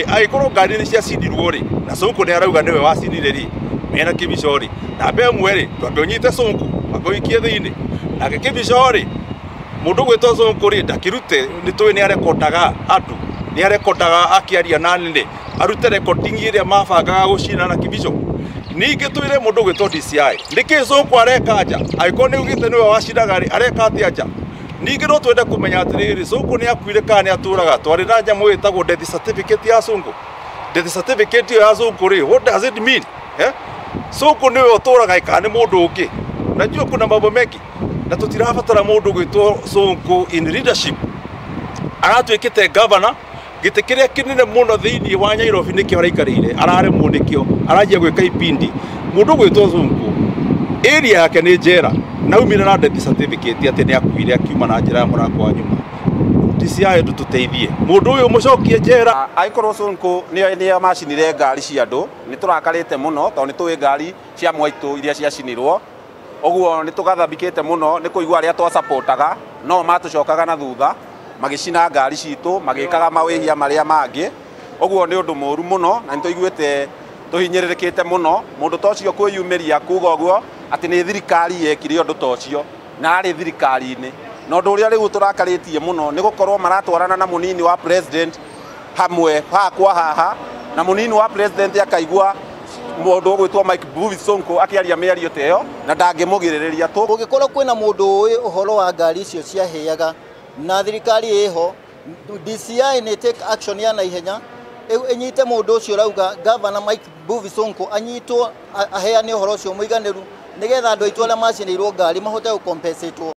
Agĩkorwo ngari nĩ ciacindirwo rĩ na Sonko nĩ arauga nĩwe wacinire rĩ mena Kĩbico rĩ na mbemwe rĩ twambe ũnyite Sonko makũikie thĩinĩ nake Kĩbico rĩ mũndũ gwĩtwo Sonko rĩ ndakĩrute nĩ tũĩ nĩ arekondaga andũ nĩ arekondaga akĩaria na nene arute recording ĩrĩa mabangaga gũcina na Kĩbico ningĩ twĩre mũndũ gwĩtwo DCI nĩkĩ Sonko areka nja agĩkorwo nĩ ugĩte nĩwe wacinaga rĩ areka atĩa nja ningĩ no twende kũmenya atĩrĩrĩ Sonko nĩ akuire kana nĩ atũraga twarĩ na nyamũ ĩtagwo death certificate ya Sonko death certificate ya Sonko rĩ what does it mean Sonko nĩwe ũtũraga kana nĩ mũndũ ũngĩ najua kuna mambo mengi na tutirabatara mũndũ gwĩtwo Sonko in leadership aratuĩkĩte governor gĩtĩ kĩrĩa kĩnene mũno thĩinĩ wa Nairobi nĩkĩo araikarĩire araremwo nĩkĩo aranjia gwĩka ipindi mũndũ gwĩtwo Sonko area yake nĩ njera naumire na death certificate atĩ nĩ akuire akiuma na njĩra ya mũrango wa nyuma DCI tuteithie mũndũ ũyũ mũcokie njera agĩkorwo Sonko nĩ macinire ngari cia andũ nĩ tũrakarĩte mũno tondũ nĩ tũĩ ngari cia Mwaitũ iria ciacinirwo ũguo nĩ tũgathambĩkĩte mũno nĩ kũigua arĩa twasapotaga no matũcokaga na thutha magĩcina ngari citũ magĩkaga mawĩhia marĩa mangĩ ũguo nĩ ũndũ mũru mũno na nĩ tũiguĩte tũhinyĩrĩrĩkĩte mũno mũndũ ta ũcio kwĩyumĩria kuuga ũguo atĩ nĩ thirikari yekire ũndũ ta ũcio na arĩ thirikari-inĩ na ũndũ ũrĩa rĩu tũrakarĩtie mũno nĩ gũkorwo maratwarana na mũnini wa president hamwe haha kwa haha na mũnini wa president akaigua mũndũ gwĩtwo Mike Mbuvi Sonko akĩaria mĩario ta ĩyo na ndangĩmũgirĩrĩria gũgĩkorwo kwĩna mũndũ ũĩ ũhoro wa ngari icio ciahĩaga na thirikari ĩho DCI nĩ take action ya naihenya ĩnyite mũndũ ũcio rauga governor Mike Mbuvi Sonko anyitwo aheane ũhoro ũcio mũiganĩru nĩgetha andũ aitũ arĩa macinĩirwo ngari mahote gũcompensatwo